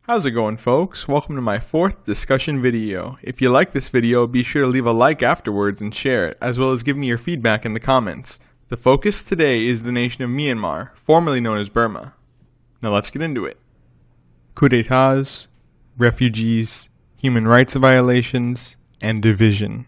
How's it going, folks? Welcome to my fourth discussion video. If you like this video, be sure to leave a like afterwards and share it, as well as give me your feedback in the comments. The focus today is the nation of Myanmar, formerly known as Burma. Now let's get into it. Coup d'etats, refugees, human rights violations, and division.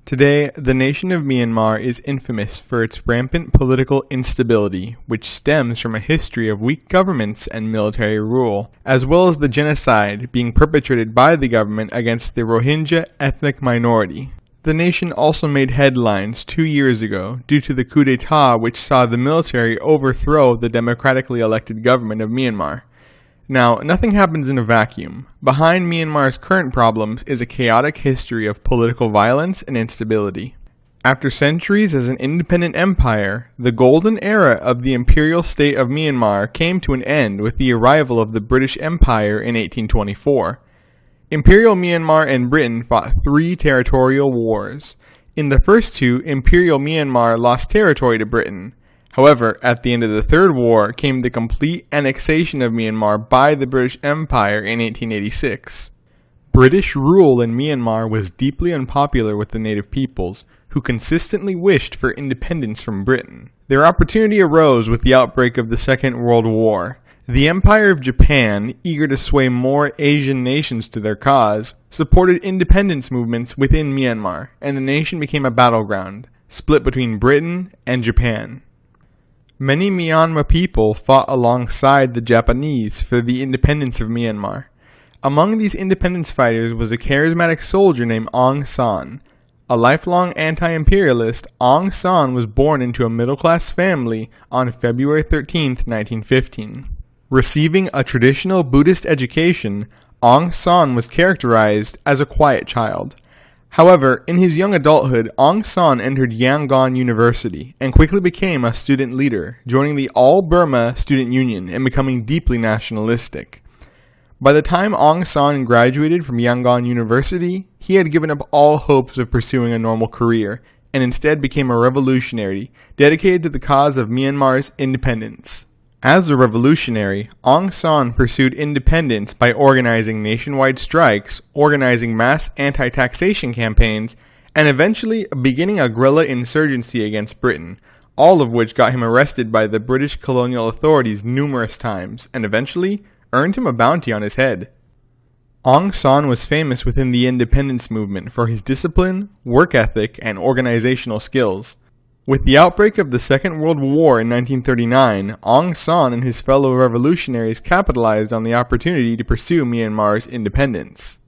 Today, the nation of Myanmar is infamous for its rampant political instability, which stems from a history of weak governments and military rule, as well as the genocide being perpetrated by the government against the Rohingya ethnic minority. The nation also made headlines 2 years ago due to the coup d'etat which saw the military overthrow the democratically elected government of Myanmar. Now, nothing happens in a vacuum. Behind Myanmar's current problems is a chaotic history of political violence and instability. After centuries as an independent empire, the golden era of the imperial state of Myanmar came to an end with the arrival of the British Empire in 1824. Imperial Myanmar and Britain fought 3 territorial wars. In the first 2, Imperial Myanmar lost territory to Britain. However, at the end of the Third War came the complete annexation of Myanmar by the British Empire in 1886. British rule in Myanmar was deeply unpopular with the native peoples, who consistently wished for independence from Britain. Their opportunity arose with the outbreak of the Second World War. The Empire of Japan, eager to sway more Asian nations to their cause, supported independence movements within Myanmar, and the nation became a battleground, split between Britain and Japan. Many Myanmar people fought alongside the Japanese for the independence of Myanmar. Among these independence fighters was a charismatic soldier named Aung San. A lifelong anti-imperialist, Aung San was born into a middle-class family on February 13, 1915. Receiving a traditional Buddhist education, Aung San was characterized as a quiet child. However, in his young adulthood, Aung San entered Yangon University and quickly became a student leader, joining the All-Burma Student Union and becoming deeply nationalistic. By the time Aung San graduated from Yangon University, he had given up all hopes of pursuing a normal career and instead became a revolutionary dedicated to the cause of Myanmar's independence. As a revolutionary, Aung San pursued independence by organizing nationwide strikes, organizing mass anti-taxation campaigns, and eventually beginning a guerrilla insurgency against Britain, all of which got him arrested by the British colonial authorities numerous times, and eventually earned him a bounty on his head. Aung San was famous within the independence movement for his discipline, work ethic, and organizational skills. With the outbreak of the Second World War in 1939, Aung San and his fellow revolutionaries capitalized on the opportunity to pursue Myanmar's independence.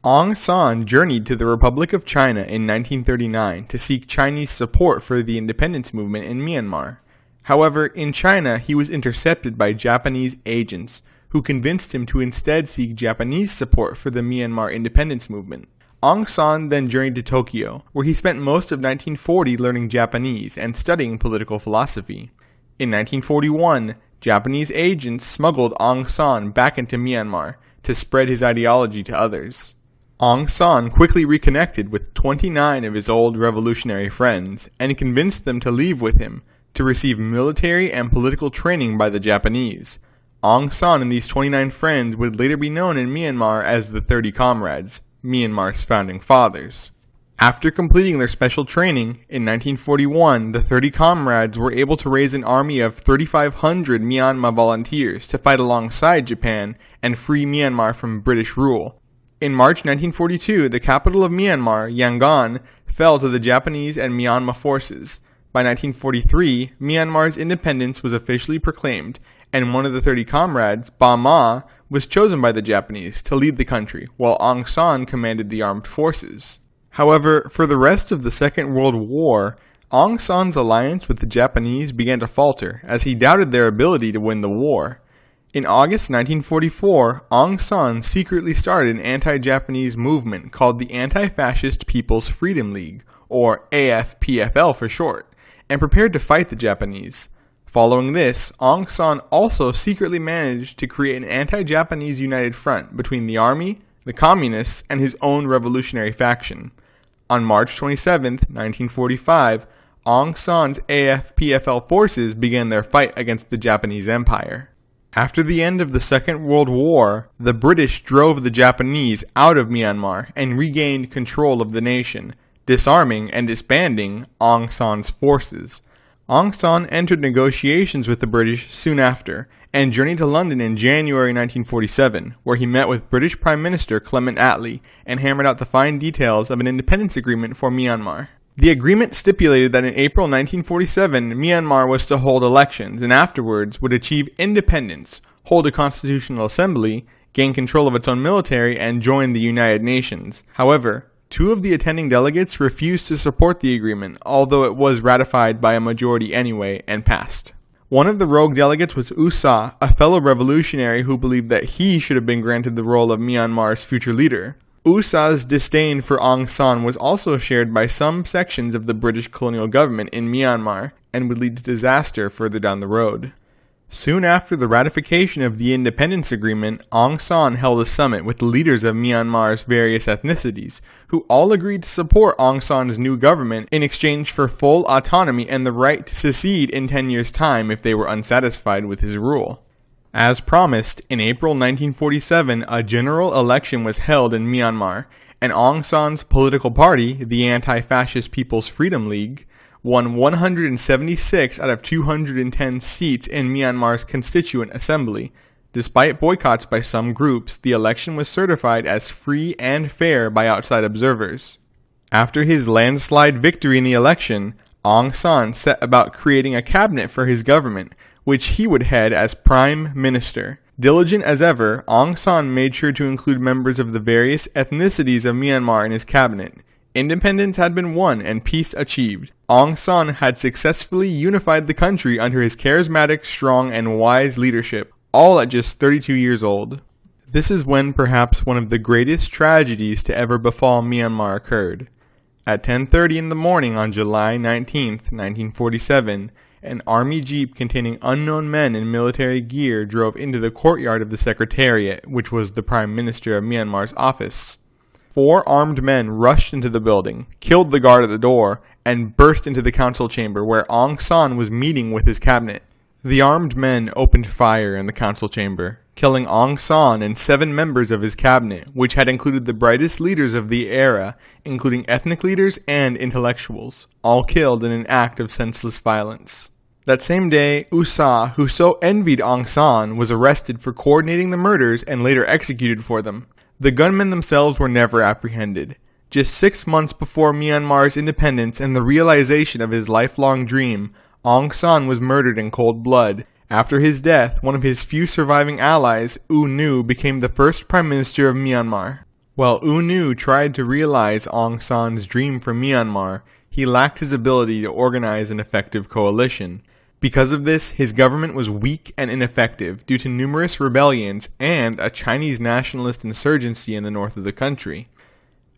Aung San journeyed to the Republic of China in 1939 to seek Chinese support for the independence movement in Myanmar. However, in China, he was intercepted by Japanese agents, who convinced him to instead seek Japanese support for the Myanmar independence movement. Aung San then journeyed to Tokyo, where he spent most of 1940 learning Japanese and studying political philosophy. In 1941, Japanese agents smuggled Aung San back into Myanmar to spread his ideology to others. Aung San quickly reconnected with 29 of his old revolutionary friends and convinced them to leave with him to receive military and political training by the Japanese. Aung San and these 29 friends would later be known in Myanmar as the 30 Comrades, Myanmar's founding fathers. After completing their special training, in 1941, the 30 Comrades were able to raise an army of 3,500 Myanmar volunteers to fight alongside Japan and free Myanmar from British rule. In March 1942, the capital of Myanmar, Yangon, fell to the Japanese and Myanmar forces. By 1943, Myanmar's independence was officially proclaimed, and one of the 30 Comrades, Ba Ma, was chosen by the Japanese to lead the country, while Aung San commanded the armed forces. However, for the rest of the Second World War, Aung San's alliance with the Japanese began to falter, as he doubted their ability to win the war. In August 1944, Aung San secretly started an anti-Japanese movement called the Anti-Fascist People's Freedom League, or AFPFL for short, and prepared to fight the Japanese. Following this, Aung San also secretly managed to create an anti-Japanese united front between the army, the communists, and his own revolutionary faction. On March 27, 1945, Aung San's AFPFL forces began their fight against the Japanese Empire. After the end of the Second World War, the British drove the Japanese out of Myanmar and regained control of the nation, disarming and disbanding Aung San's forces. Aung San entered negotiations with the British soon after, and journeyed to London in January 1947, where he met with British Prime Minister Clement Attlee and hammered out the fine details of an independence agreement for Myanmar. The agreement stipulated that in April 1947, Myanmar was to hold elections and afterwards would achieve independence, hold a constitutional assembly, gain control of its own military, and join the United Nations. However, two of the attending delegates refused to support the agreement, although it was ratified by a majority anyway and passed. One of the rogue delegates was U Sa, a fellow revolutionary who believed that he should have been granted the role of Myanmar's future leader. U Sa's disdain for Aung San was also shared by some sections of the British colonial government in Myanmar and would lead to disaster further down the road. Soon after the ratification of the independence agreement, Aung San held a summit with the leaders of Myanmar's various ethnicities, who all agreed to support Aung San's new government in exchange for full autonomy and the right to secede in 10 years' time if they were unsatisfied with his rule. As promised, in April 1947, a general election was held in Myanmar, and Aung San's political party, the Anti-Fascist People's Freedom League, won 176 out of 210 seats in Myanmar's Constituent Assembly. Despite boycotts by some groups, the election was certified as free and fair by outside observers. After his landslide victory in the election, Aung San set about creating a cabinet for his government, which he would head as Prime Minister. Diligent as ever, Aung San made sure to include members of the various ethnicities of Myanmar in his cabinet. Independence had been won and peace achieved. Aung San had successfully unified the country under his charismatic, strong, and wise leadership, all at just 32 years old. This is when perhaps one of the greatest tragedies to ever befall Myanmar occurred. At 10:30 in the morning on July 19, 1947, an army jeep containing unknown men in military gear drove into the courtyard of the Secretariat, which was the Prime Minister of Myanmar's office. 4 armed men rushed into the building, killed the guard at the door, and burst into the council chamber where Aung San was meeting with his cabinet. The armed men opened fire in the council chamber, killing Aung San and 7 members of his cabinet, which had included the brightest leaders of the era, including ethnic leaders and intellectuals, all killed in an act of senseless violence. That same day, U Sa, who so envied Aung San, was arrested for coordinating the murders and later executed for them. The gunmen themselves were never apprehended. Just 6 months before Myanmar's independence and the realization of his lifelong dream, Aung San was murdered in cold blood. After his death, one of his few surviving allies, U Nu, became the first Prime Minister of Myanmar. While U Nu tried to realize Aung San's dream for Myanmar, he lacked his ability to organize an effective coalition. Because of this, his government was weak and ineffective due to numerous rebellions and a Chinese nationalist insurgency in the north of the country.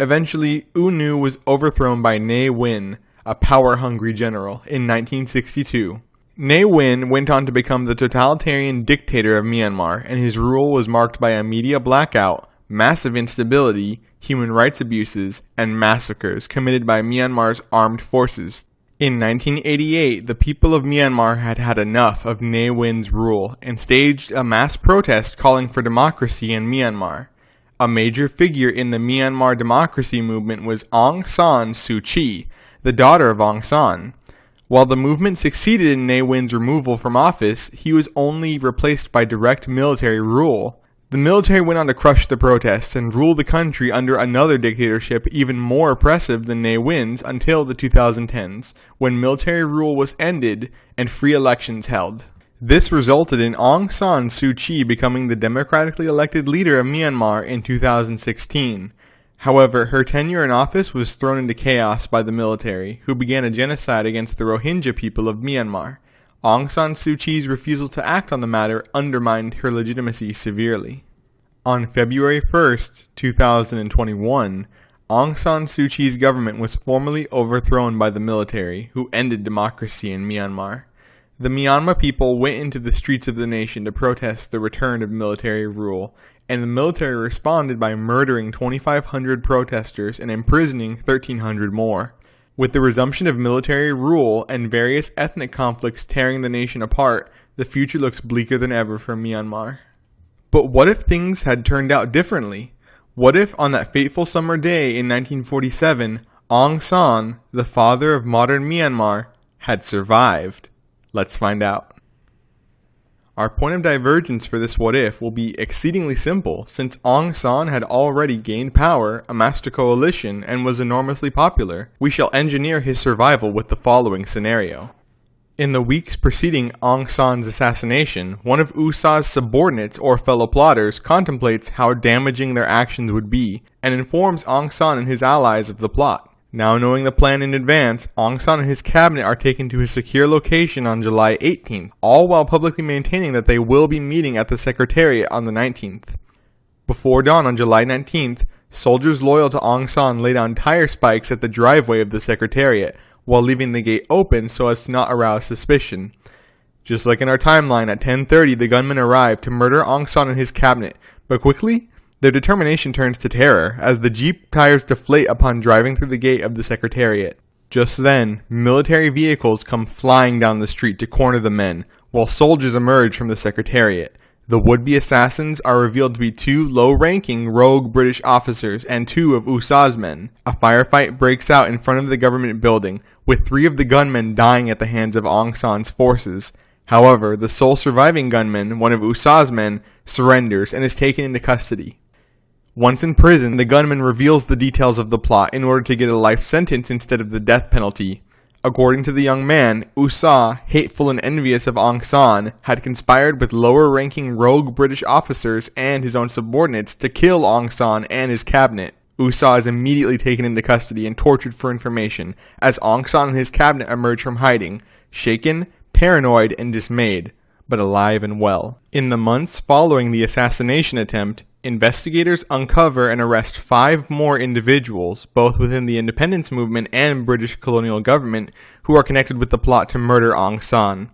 Eventually, U Nu was overthrown by Ne Win, a power-hungry general, in 1962. Ne Win went on to become the totalitarian dictator of Myanmar, and his rule was marked by a media blackout, massive instability, human rights abuses, and massacres committed by Myanmar's armed forces. In 1988, the people of Myanmar had had enough of Ne Win's rule and staged a mass protest calling for democracy in Myanmar. A major figure in the Myanmar democracy movement was Aung San Suu Kyi, the daughter of Aung San. While the movement succeeded in Ne Win's removal from office, he was only replaced by direct military rule. The military went on to crush the protests and rule the country under another dictatorship even more oppressive than Ne Win's until the 2010s, when military rule was ended and free elections held. This resulted in Aung San Suu Kyi becoming the democratically elected leader of Myanmar in 2016. However, her tenure in office was thrown into chaos by the military, who began a genocide against the Rohingya people of Myanmar. Aung San Suu Kyi's refusal to act on the matter undermined her legitimacy severely. On February 1, 2021, Aung San Suu Kyi's government was formally overthrown by the military, who ended democracy in Myanmar. The Myanmar people went into the streets of the nation to protest the return of military rule, and the military responded by murdering 2,500 protesters and imprisoning 1,300 more. With the resumption of military rule and various ethnic conflicts tearing the nation apart, the future looks bleaker than ever for Myanmar. But what if things had turned out differently? What if on that fateful summer day in 1947, Aung San, the father of modern Myanmar, had survived? Let's find out. Our point of divergence for this what if will be exceedingly simple, since Aung San had already gained power, amassed a coalition, and was enormously popular. We shall engineer his survival with the following scenario. In the weeks preceding Aung San's assassination, one of U Sa's subordinates or fellow plotters contemplates how damaging their actions would be, and informs Aung San and his allies of the plot. Now knowing the plan in advance, Aung San and his cabinet are taken to a secure location on July 18th, all while publicly maintaining that they will be meeting at the Secretariat on the 19th. Before dawn on July 19th, soldiers loyal to Aung San lay down tire spikes at the driveway of the Secretariat, while leaving the gate open so as to not arouse suspicion. Just like in our timeline, at 10:30 the gunmen arrive to murder Aung San and his cabinet, but quickly, their determination turns to terror as the jeep tires deflate upon driving through the gate of the Secretariat. Just then, military vehicles come flying down the street to corner the men, while soldiers emerge from the Secretariat. The would-be assassins are revealed to be two low-ranking rogue British officers and two of U Sa's men. A firefight breaks out in front of the government building, with 3 of the gunmen dying at the hands of Aung San's forces. However, the sole surviving gunman, one of U Sa's men, surrenders and is taken into custody. Once in prison, the gunman reveals the details of the plot in order to get a life sentence instead of the death penalty. According to the young man, U Sa, hateful and envious of Aung San, had conspired with lower-ranking rogue British officers and his own subordinates to kill Aung San and his cabinet. U Sa is immediately taken into custody and tortured for information, as Aung San and his cabinet emerge from hiding, shaken, paranoid, and dismayed, but alive and well. In the months following the assassination attempt, investigators uncover and arrest 5 more individuals, both within the independence movement and British colonial government, who are connected with the plot to murder Aung San.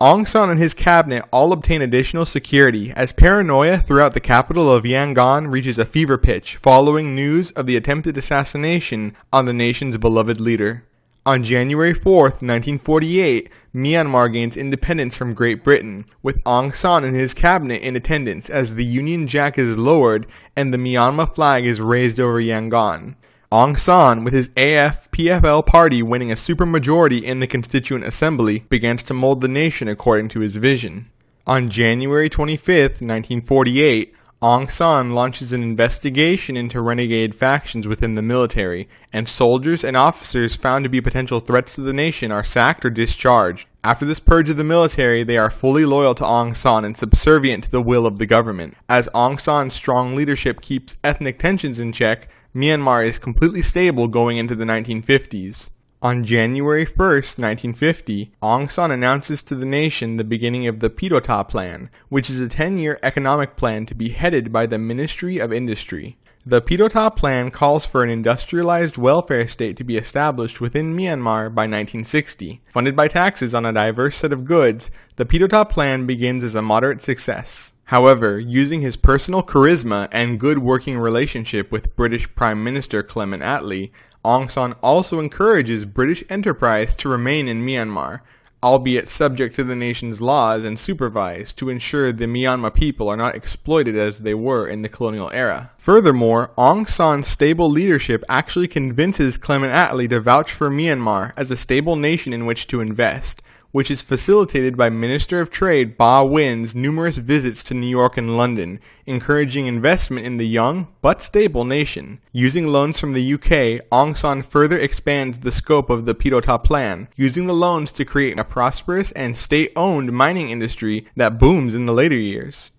Aung San and his cabinet all obtain additional security as paranoia throughout the capital of Yangon reaches a fever pitch following news of the attempted assassination on the nation's beloved leader. On January 4th, 1948, Myanmar gains independence from Great Britain, with Aung San and his cabinet in attendance as the Union Jack is lowered and the Myanmar flag is raised over Yangon. Aung San, with his AF-PFL party winning a supermajority in the Constituent Assembly, begins to mold the nation according to his vision. On January 25th, 1948, Aung San launches an investigation into renegade factions within the military, and soldiers and officers found to be potential threats to the nation are sacked or discharged. After this purge of the military, they are fully loyal to Aung San and subservient to the will of the government. As Aung San's strong leadership keeps ethnic tensions in check, Myanmar is completely stable going into the 1950s. On January 1st, 1950, Aung San announces to the nation the beginning of the Pitota Plan, which is a 10-year economic plan to be headed by the Ministry of Industry. The Pitota Plan calls for an industrialized welfare state to be established within Myanmar by 1960. Funded by taxes on a diverse set of goods, the Pitota Plan begins as a moderate success. However, using his personal charisma and good working relationship with British Prime Minister Clement Attlee, Aung San also encourages British enterprise to remain in Myanmar, albeit subject to the nation's laws and supervised to ensure the Myanmar people are not exploited as they were in the colonial era. Furthermore, Aung San's stable leadership actually convinces Clement Attlee to vouch for Myanmar as a stable nation in which to invest, which is facilitated by Minister of Trade Ba Win's numerous visits to New York and London, encouraging investment in the young but stable nation. Using loans from the UK, Aung San further expands the scope of the Pitota Plan, using the loans to create a prosperous and state-owned mining industry that booms in the later years.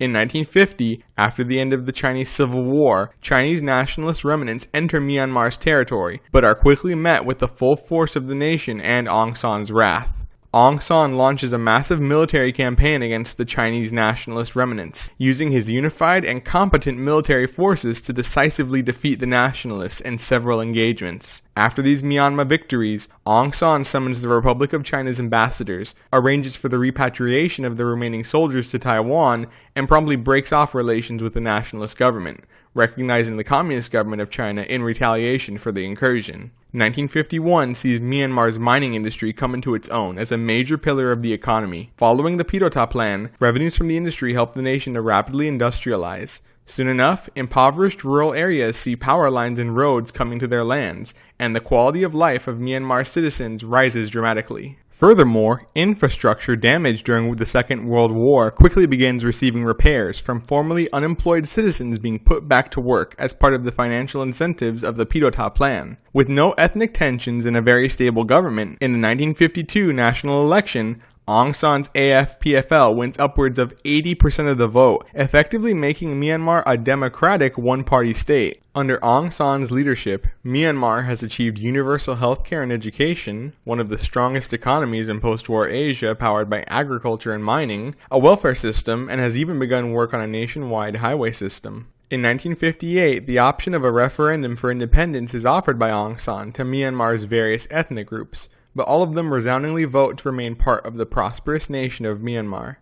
In 1950, after the end of the Chinese Civil War, Chinese nationalist remnants enter Myanmar's territory, but are quickly met with the full force of the nation and Aung San's wrath. Aung San launches a massive military campaign against the Chinese nationalist remnants, using his unified and competent military forces to decisively defeat the nationalists in several engagements. After these Myanmar victories, Aung San summons the Republic of China's ambassadors, arranges for the repatriation of the remaining soldiers to Taiwan, and promptly breaks off relations with the nationalist government, recognizing the Communist government of China in retaliation for the incursion. 1951 sees Myanmar's mining industry come into its own as a major pillar of the economy. Following the Pitota Plan, revenues from the industry helped the nation to rapidly industrialize. Soon enough, impoverished rural areas see power lines and roads coming to their lands, and the quality of life of Myanmar citizens rises dramatically. Furthermore, infrastructure damaged during the Second World War quickly begins receiving repairs from formerly unemployed citizens being put back to work as part of the financial incentives of the Pitota Plan. With no ethnic tensions and a very stable government, in the 1952 national election, Aung San's AFPFL wins upwards of 80% of the vote, effectively making Myanmar a democratic one-party state. Under Aung San's leadership, Myanmar has achieved universal healthcare and education, one of the strongest economies in post-war Asia powered by agriculture and mining, a welfare system, and has even begun work on a nationwide highway system. In 1958, the option of a referendum for independence is offered by Aung San to Myanmar's various ethnic groups, but all of them resoundingly vote to remain part of the prosperous nation of Myanmar.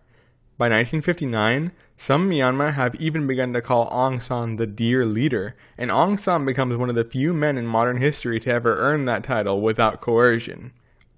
By 1959, some Myanmar have even begun to call Aung San the Dear Leader, and Aung San becomes one of the few men in modern history to ever earn that title without coercion.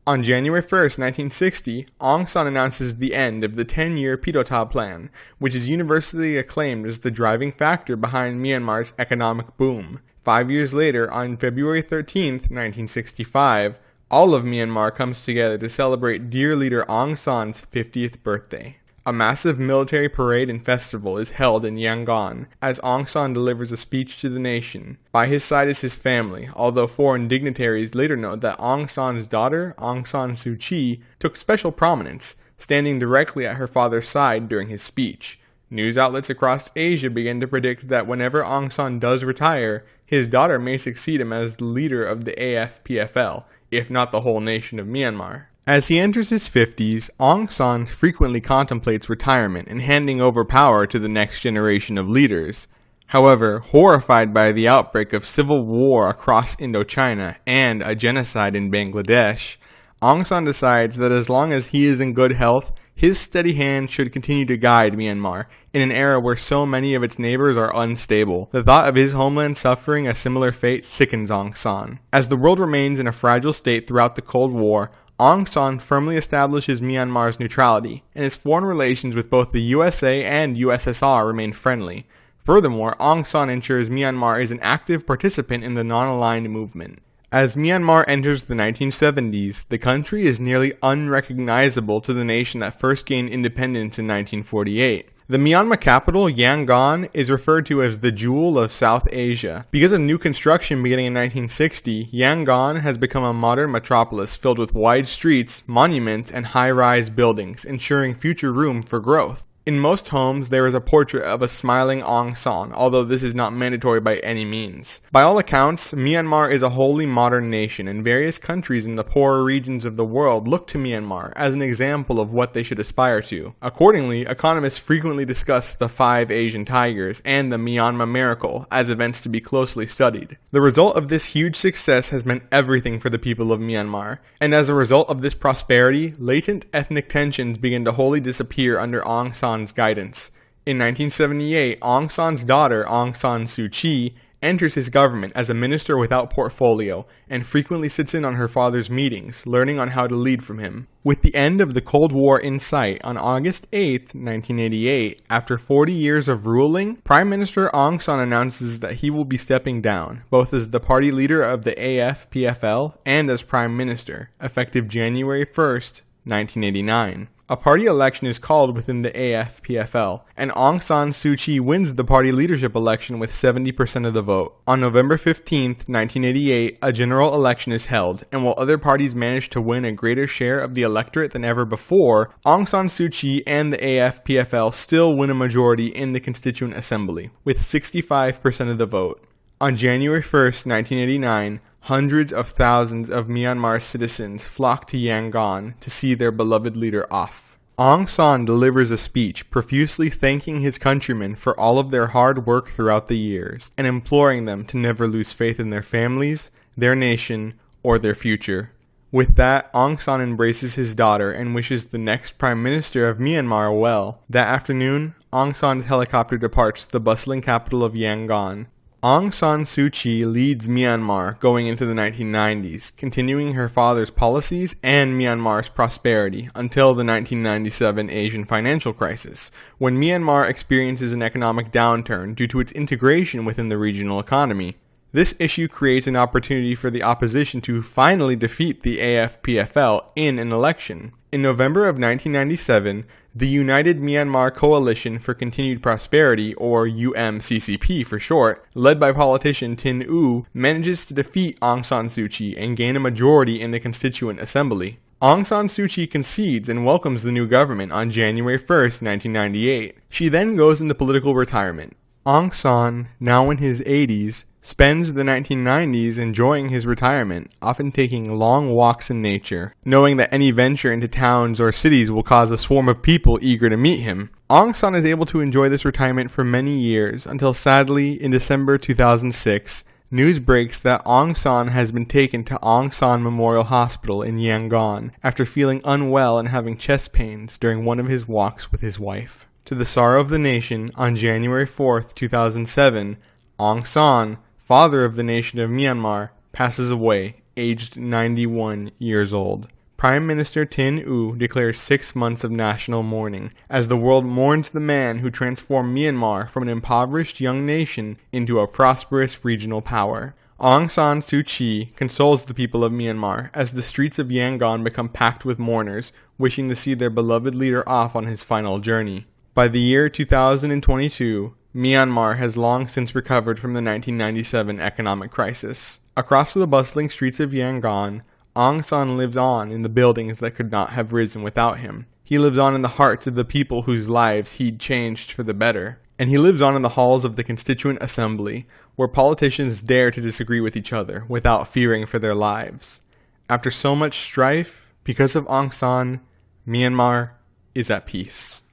On January 1, 1960, Aung San announces the end of the 10-year Pitota Plan, which is universally acclaimed as the driving factor behind Myanmar's economic boom. 5 years later, on February 13, 1965, all of Myanmar comes together to celebrate dear leader Aung San's 50th birthday. A massive military parade and festival is held in Yangon as Aung San delivers a speech to the nation. By his side is his family, although foreign dignitaries later note that Aung San's daughter, Aung San Suu Kyi, took special prominence, standing directly at her father's side during his speech. News outlets across Asia begin to predict that whenever Aung San does retire, his daughter may succeed him as the leader of the AFPFL, if not the whole nation of Myanmar. As he enters his 50s, Aung San frequently contemplates retirement and handing over power to the next generation of leaders. However, horrified by the outbreak of civil war across Indochina and a genocide in Bangladesh, Aung San decides that as long as he is in good health, his steady hand should continue to guide Myanmar in an era where so many of its neighbors are unstable. The thought of his homeland suffering a similar fate sickens Aung San. As the world remains in a fragile state throughout the Cold War, Aung San firmly establishes Myanmar's neutrality, and his foreign relations with both the USA and USSR remain friendly. Furthermore, Aung San ensures Myanmar is an active participant in the non-aligned movement. As Myanmar enters the 1970s, the country is nearly unrecognizable to the nation that first gained independence in 1948. The Myanmar capital, Yangon, is referred to as the Jewel of South Asia. Because of new construction beginning in 1960, Yangon has become a modern metropolis filled with wide streets, monuments, and high-rise buildings, ensuring future room for growth. In most homes, there is a portrait of a smiling Aung San, although this is not mandatory by any means. By all accounts, Myanmar is a wholly modern nation, and various countries in the poorer regions of the world look to Myanmar as an example of what they should aspire to. Accordingly, economists frequently discuss the 5 Asian tigers and the Myanmar miracle as events to be closely studied. The result of this huge success has meant everything for the people of Myanmar, and as a result of this prosperity, latent ethnic tensions begin to wholly disappear under Aung San's guidance. In 1978, Aung San's daughter, Aung San Suu Kyi, enters his government as a minister without portfolio and frequently sits in on her father's meetings, learning on how to lead from him. With the end of the Cold War in sight, on August 8, 1988, after 40 years of ruling, Prime Minister Aung San announces that he will be stepping down, both as the party leader of the AFPFL and as Prime Minister, effective January 1, 1989. A party election is called within the AFPFL, and Aung San Suu Kyi wins the party leadership election with 70% of the vote. On November 15, 1988, a general election is held, and while other parties manage to win a greater share of the electorate than ever before, Aung San Suu Kyi and the AFPFL still win a majority in the Constituent Assembly, with 65% of the vote. On January 1, 1989, hundreds of thousands of Myanmar citizens flock to Yangon to see their beloved leader off. Aung San delivers a speech profusely thanking his countrymen for all of their hard work throughout the years, and imploring them to never lose faith in their families, their nation, or their future. With that, Aung San embraces his daughter and wishes the next Prime Minister of Myanmar well. That afternoon, Aung San's helicopter departs the bustling capital of Yangon. Aung San Suu Kyi leads Myanmar going into the 1990s, continuing her father's policies and Myanmar's prosperity until the 1997 Asian financial crisis, when Myanmar experiences an economic downturn due to its integration within the regional economy. This issue creates an opportunity for the opposition to finally defeat the AFPFL in an election. In November of 1997, the United Myanmar Coalition for Continued Prosperity, or UMCCP for short, led by politician Tin Oo, manages to defeat Aung San Suu Kyi and gain a majority in the Constituent Assembly. Aung San Suu Kyi concedes and welcomes the new government on January 1, 1998. She then goes into political retirement. Aung San, now in his 80s, spends the 1990s enjoying his retirement, often taking long walks in nature, knowing that any venture into towns or cities will cause a swarm of people eager to meet him. Aung San is able to enjoy this retirement for many years, until sadly, in December 2006, news breaks that Aung San has been taken to Aung San Memorial Hospital in Yangon after feeling unwell and having chest pains during one of his walks with his wife. To the sorrow of the nation, on January 4, 2007, Aung San, father of the nation of Myanmar, passes away, aged 91 years old. Prime Minister Tin Oo declares 6 months of national mourning, as the world mourns the man who transformed Myanmar from an impoverished young nation into a prosperous regional power. Aung San Suu Kyi consoles the people of Myanmar as the streets of Yangon become packed with mourners, wishing to see their beloved leader off on his final journey. By the year 2022, Myanmar has long since recovered from the 1997 economic crisis. Across the bustling streets of Yangon, Aung San lives on in the buildings that could not have risen without him. He lives on in the hearts of the people whose lives he'd changed for the better. And he lives on in the halls of the Constituent Assembly, where politicians dare to disagree with each other without fearing for their lives. After so much strife, because of Aung San, Myanmar is at peace.